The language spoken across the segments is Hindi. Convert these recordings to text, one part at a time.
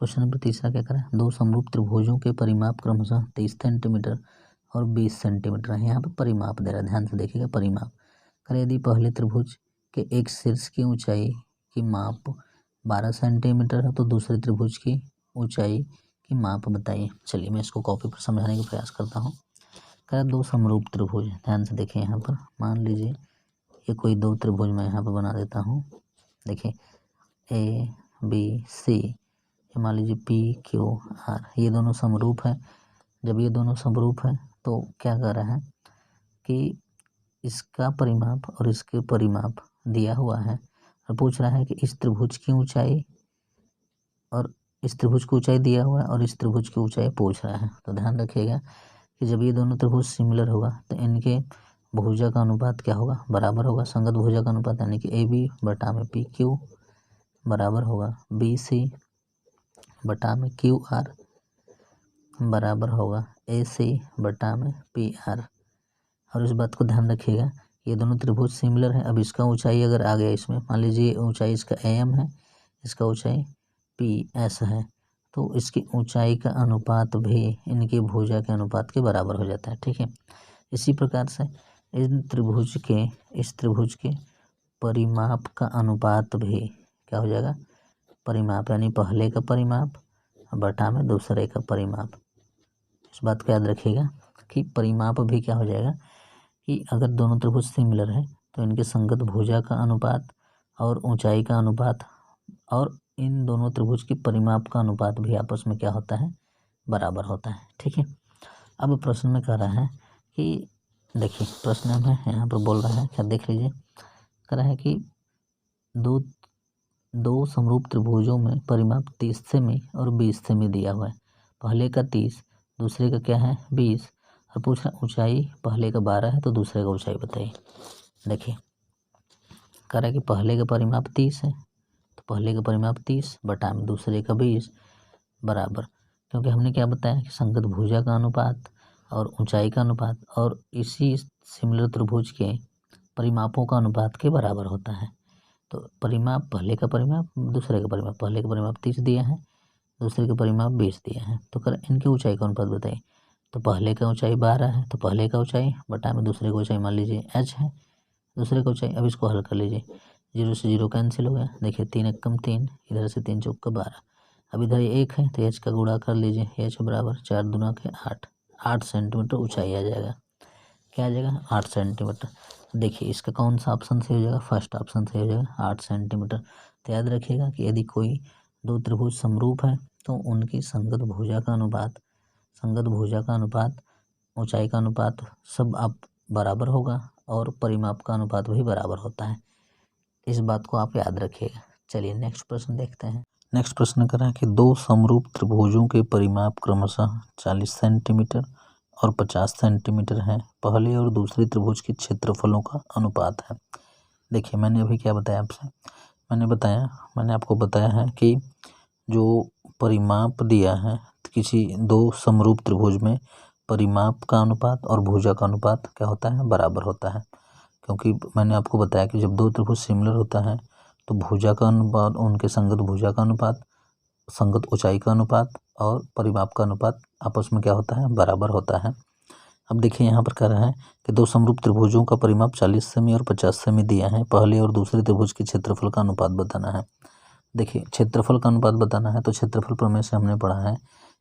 क्वेश्चन नंबर तीसरा क्या करें, दो समरूप त्रिभुजों के परिमाप क्रमशः 30 सेंटीमीटर और 20 सेंटीमीटर है। यहाँ पर परिमाप दे रहा है, ध्यान से देखिएगा परिमाप। करें यदि पहले त्रिभुज के एक शीर्ष की ऊंचाई की माप 12 सेंटीमीटर है तो दूसरे त्रिभुज की ऊंचाई की माप बताइए। चलिए मैं इसको कॉपी पर समझाने का प्रयास करता हूँ। करें दो समरूप त्रिभुज, ध्यान से देखिए यहाँ पर मान लीजिए ये कोई दो त्रिभुज मैं यहाँ पर बना देता हूँ। देखिए ए बी सी, ये मान लीजिए पी क्यू आर, ये दोनों समरूप है। जब ये दोनों समरूप है तो क्या कर रहा है कि इसका परिमाप और इसके परिमाप दिया हुआ है और पूछ रहा है कि इस त्रिभुज की ऊंचाई और इस त्रिभुज की ऊंचाई दिया हुआ है और इस त्रिभुज की ऊंचाई पूछ रहा है। तो ध्यान रखिएगा कि जब ये दोनों त्रिभुज सिमिलर होगा तो इनके भुजा का अनुपात क्या होगा, बराबर होगा। संगत भुजा का अनुपात यानी कि ए बी बटा में पी क्यू बराबर होगा बी सी बटा में क्यू आर बराबर होगा ए सी बटा में पी आर। और इस बात को ध्यान रखिएगा ये दोनों त्रिभुज सिमिलर है। अब इसका ऊंचाई अगर आ गया इसमें, मान लीजिए ऊंचाई इसका एम है, इसका ऊंचाई पी एस है, तो इसकी ऊंचाई का अनुपात भी इनके भुजा के अनुपात के बराबर हो जाता है। ठीक है, इसी प्रकार से इस त्रिभुज के परिमाप का अनुपात भी क्या हो जाएगा, परिमाप यानी पहले का परिमाप बटा में दूसरे का परिमाप। इस बात को याद रखिएगा कि परिमाप भी क्या हो जाएगा कि अगर दोनों त्रिभुज सिमिलर है तो इनके संगत भुजा का अनुपात और ऊंचाई का अनुपात और इन दोनों त्रिभुज की परिमाप का अनुपात भी आपस में क्या होता है, बराबर होता है। ठीक है, अब प्रश्न में कह रहा है कि देखिए प्रश्न में यहाँ पर बोल रहा है, क्या देख लीजिए, कह रहा है कि दो समरूप त्रिभुजों में परिमाप 30 सेमी और 20 सेमी दिया हुआ है। पहले का 30, दूसरे का क्या है 20, और पूछ रहा ऊंचाई पहले का 12 है तो दूसरे का ऊंचाई बताइए। देखिए कह रहा है कि पहले का परिमाप 30 है तो पहले का परिमाप 30 बटा में दूसरे का 20 बराबर, क्योंकि हमने क्या बताया कि संगत भुजा का अनुपात और ऊंचाई का अनुपात और इसी सिमिलर त्रिभुज के परिमापों का अनुपात के बराबर होता है। तो परिमाप पहले का परिमाप दूसरे का परिमाप, पहले का परिमाप 30 दिया है, दूसरे का परिमाप 20 दिया है, तो कर इनकी ऊंचाई का अनुपात बताइए। तो पहले का ऊंचाई 12 है तो पहले का ऊंचाई बटा में दूसरे का ऊंचाई मान लीजिए h है, दूसरे का ऊंचाई। अब इसको हल कर लीजिए, 0 से 0 कैंसिल हो गया। देखिए 3 एकम 3, इधर से 3 चौक का 12, अब इधर 1 है तो h का गुणा कर लीजिए, h बराबर 4 दूना के 8 सेंटीमीटर ऊंचाई आ जाएगा। क्या आ जाएगा 8 सेंटीमीटर। देखिए इसका कौन सा ऑप्शन सही हो जाएगा, फर्स्ट ऑप्शन सही हो जाएगा 8 सेंटीमीटर। तो याद रखिएगा कि यदि कोई दो त्रिभुज समरूप है तो उनकी संगत भुजा का अनुपात ऊंचाई का अनुपात सब आप बराबर होगा और परिमाप का अनुपात भी बराबर होता है। इस बात को आप याद रखिएगा। चलिए नेक्स्ट प्रश्न देखते हैं। नेक्स्ट प्रश्न कर रहा है कि दो समरूप त्रिभुजों के परिमाप क्रमशः 40 सेंटीमीटर और 50 सेंटीमीटर है। पहले और दूसरे त्रिभुज के क्षेत्रफलों का अनुपात है। देखिए मैंने अभी क्या बताया आपसे, मैंने आपको बताया है कि जो परिमाप दिया है किसी दो समरूप त्रिभुज में परिमाप का अनुपात और भुजा का अनुपात क्या होता है, बराबर होता है। क्योंकि मैंने आपको बताया कि जब दो त्रिभुज सिमिलर होता है तो भुजा का अनुपात, उनके संगत भुजा का अनुपात, संगत ऊंचाई का अनुपात और परिमाप का अनुपात आपस में क्या होता है, बराबर होता है। अब देखिए यहाँ पर कह रहा है कि दो समरूप त्रिभुजों का परिमाप 40 सेमी और 50 सेमी दिया है। पहले और दूसरे त्रिभुज के क्षेत्रफल का अनुपात बताना है। देखिए क्षेत्रफल का अनुपात बताना है तो क्षेत्रफल प्रमेय से हमने पढ़ा है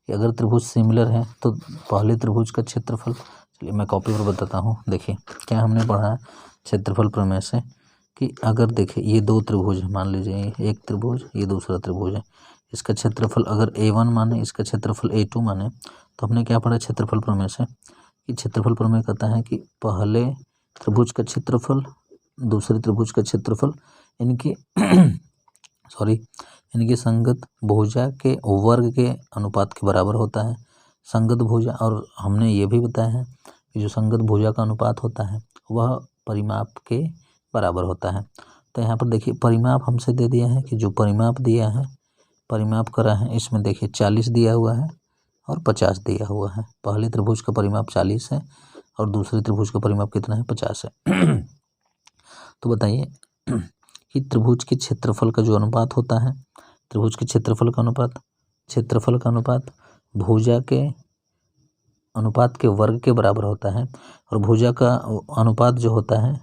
कि अगर त्रिभुज सिमिलर है तो पहले त्रिभुज का क्षेत्रफल, चलिए मैं कॉपी पर बताता हूँ। देखिए क्या हमने पढ़ा है क्षेत्रफल प्रमेय से कि अगर देखिए ये दो त्रिभुज है, मान लीजिए एक त्रिभुज ये दूसरा त्रिभुज है, इसका क्षेत्रफल अगर A1 माने, इसका क्षेत्रफल A2 माने, तो हमने क्या पढ़ा क्षेत्रफल प्रमेय से कि क्षेत्रफल प्रमेय कहता है कि पहले त्रिभुज का क्षेत्रफल दूसरे त्रिभुज का क्षेत्रफल इनकी इनकी संगत भुजा के वर्ग के अनुपात के बराबर होता है। संगत भुजा, और हमने ये भी बताया है कि जो संगत भुजा का अनुपात होता है वह परिमाप के बराबर होता है। तो यहाँ पर देखिए परिमाप हमसे दे दिया है कि जो परिमाप दिया है, परिमाप करा है इसमें देखिए 40 दिया हुआ है और 50 दिया हुआ है। पहले त्रिभुज का परिमाप 40 है और दूसरे त्रिभुज का परिमाप कितना है, 50 है। तो बताइए कि त्रिभुज के क्षेत्रफल का जो अनुपात होता है, त्रिभुज के क्षेत्रफल का अनुपात क्षेत्रफल का अनुपात भुजा के अनुपात के वर्ग के बराबर होता है, और भुजा का अनुपात जो होता है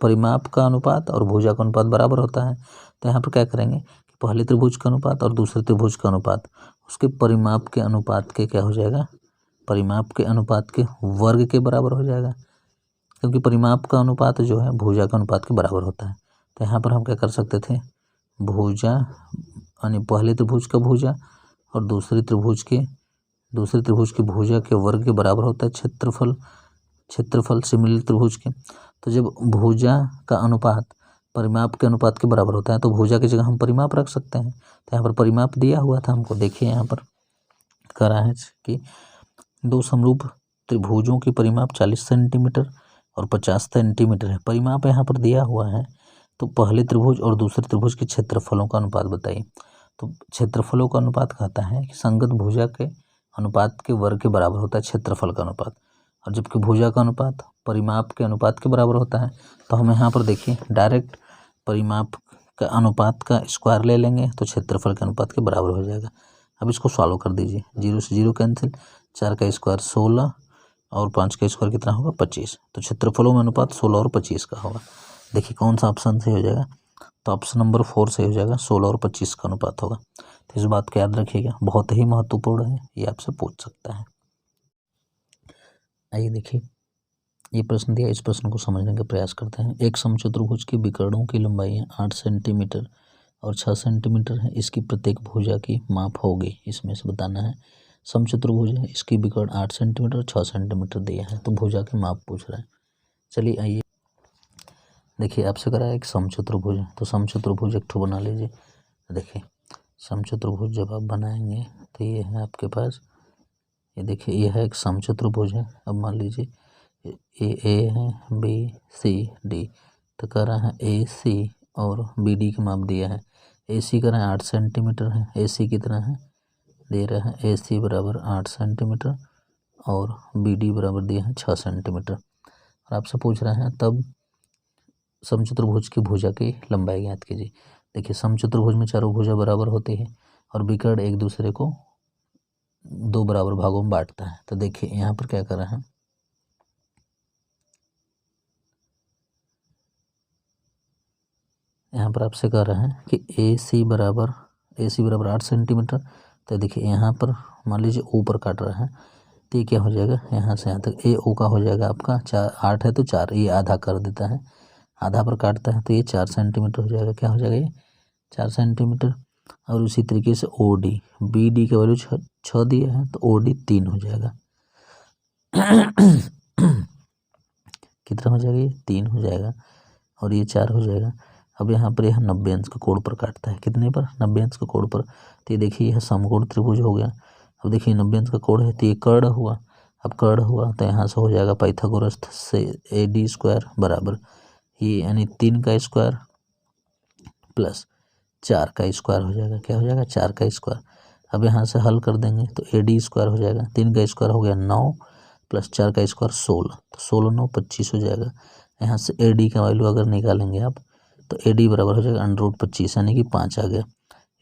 परिमाप का अनुपात और भुजा का अनुपात बराबर होता है। तो यहाँ पर क्या करेंगे कि पहले त्रिभुज का अनुपात और दूसरे त्रिभुज का अनुपात उसके परिमाप के अनुपात के क्या हो जाएगा, परिमाप के अनुपात के वर्ग के बराबर हो जाएगा, क्योंकि परिमाप का अनुपात जो है भुजा का अनुपात के बराबर होता है। तो यहाँ पर हम क्या कर सकते थे, भुजा यानी पहले त्रिभुज का भुजा और दूसरे त्रिभुज की भुजा के वर्ग के बराबर होता है क्षेत्रफल सिमिलर त्रिभुज के। तो जब भुजा का अनुपात परिमाप के अनुपात के बराबर होता है तो भुजा की जगह हम परिमाप रख सकते हैं। तो यहाँ पर परिमाप दिया हुआ था हमको, देखिए यहाँ पर करा है कि दो समरूप त्रिभुजों की परिमाप 40 सेंटीमीटर और 50 सेंटीमीटर है। परिमाप यहाँ पर दिया हुआ है, तो पहले त्रिभुज और दूसरे त्रिभुज के क्षेत्रफलों का अनुपात बताइए। तो क्षेत्रफलों का अनुपात कहता है कि संगत भुजा के अनुपात के वर्ग के बराबर होता है क्षेत्रफल का अनुपात, और जबकि भुजा का अनुपात परिमाप के अनुपात के बराबर होता है। तो हम यहाँ पर देखिए डायरेक्ट परिमाप का अनुपात का स्क्वायर ले लेंगे तो क्षेत्रफल के अनुपात के बराबर हो जाएगा। अब इसको सॉल्व कर दीजिए, 0 से 0 कैंसिल, 4 का स्क्वायर 16 और 5 का स्क्वायर कितना होगा 25। तो क्षेत्रफलों में अनुपात 16 और 25 का होगा। देखिए कौन सा ऑप्शन सही हो जाएगा, तो ऑप्शन नंबर 4 सही हो जाएगा, 16 और 25 का अनुपात होगा। तो इस बात को याद रखिएगा, बहुत ही महत्वपूर्ण है, ये आपसे पूछ सकता है। आइए देखिए ये प्रश्न दिया, इस प्रश्न को समझने का प्रयास करते हैं। एक समचतुर्भुज की विकर्णों की लंबाई 8 सेंटीमीटर और 6 सेंटीमीटर है, इसकी प्रत्येक भुजा की माप होगी, इसमें से बताना है। समचतुर्भुज है, इसकी विकर्ण 8 सेंटीमीटर और 6 सेंटीमीटर दिया है, तो भुजा की माप पूछ रहा है। चलिए आइए देखिए, आपसे करा है एक समचतुर्भुज है, तो समचतुर्भुज एक ठो बना लीजिए। देखिए समचतुर्भुज जब आप बनाएंगे तो ये है आपके पास, ये देखिए ये है एक समचतुर्भुज है। अब मान लीजिए ए है, बी सी डी, तो कह रहा है ए सी और बी डी की माप दिया है। ए सी कह रहा है 8 सेंटीमीटर है, ए सी कितना है दे रहा है, ए सी बराबर 8 सेंटीमीटर और बी डी बराबर दिया है 6 सेंटीमीटर। और आपसे पूछ रहा है तब समचतुर्भुज की भुजा की लंबाई ज्ञात कीजिए। देखिए समचतुर्भुज में चारों भुजा बराबर होती है और विकर्ण एक दूसरे को 2 बराबर भागों में बांटता है। तो देखिए यहाँ पर क्या कर रहा है, यहाँ पर आपसे कह रहा है कि ए सी बराबर 8 सेंटीमीटर। तो देखिए यहाँ पर मान लीजिए ऊपर काट रहा है, तो ये क्या हो जाएगा, यहाँ से यहाँ तक ए ओ का हो जाएगा आपका 8 है तो 4, ये आधा कर देता है, आधा पर काटता है तो ये 4 सेंटीमीटर हो जाएगा। क्या हो जाएगा ये 4 सेंटीमीटर। और उसी तरीके से ओ डी, बी डी का वैल्यू 6 दिया है तो ओ डी 3 हो जाएगा। कितना हो जाएगा, ये 3 हो जाएगा और ये 4 हो जाएगा। अब यहाँ पर यह 90 अंश के कोण पर काटता है, कितने पर 90 अंश के कोण पर। तो ये देखिए यह समकोण त्रिभुज हो गया। अब देखिए 90 अंश का कोण है तो ये कर्ण हुआ। अब कर्ण हुआ तो यहाँ से हो जाएगा पाइथागोरस से ए डी स्क्वायर बराबर ये यानी 3 का स्क्वायर प्लस 4 का स्क्वायर हो जाएगा। क्या हो जाएगा 4 का स्क्वायर। अब यहाँ से हल कर देंगे तो ए डी स्क्वायर हो जाएगा, 3 का स्क्वायर हो गया 9 प्लस 4 का स्क्वायर 16, तो 16 9 25 हो जाएगा। यहाँ से ए डी का वैल्यू अगर निकालेंगे आप तो ए डी बराबर हो जाएगा √25 यानी कि 5 आ गया।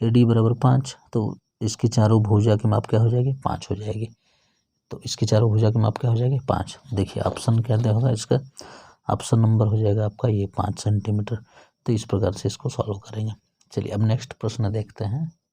ए डी बराबर 5, तो इसकी चारों भुजा की माप क्या हो जाएगी 5 हो जाएगी। तो इसकी चारों भुजा की माप क्या हो जाएगी 5। देखिए ऑप्शन क्या होगा इसका, ऑप्शन नंबर हो जाएगा आपका ये 5 सेंटीमीटर। तो इस प्रकार से इसको सॉल्व करेंगे। चलिए अब नेक्स्ट प्रश्न देखते हैं।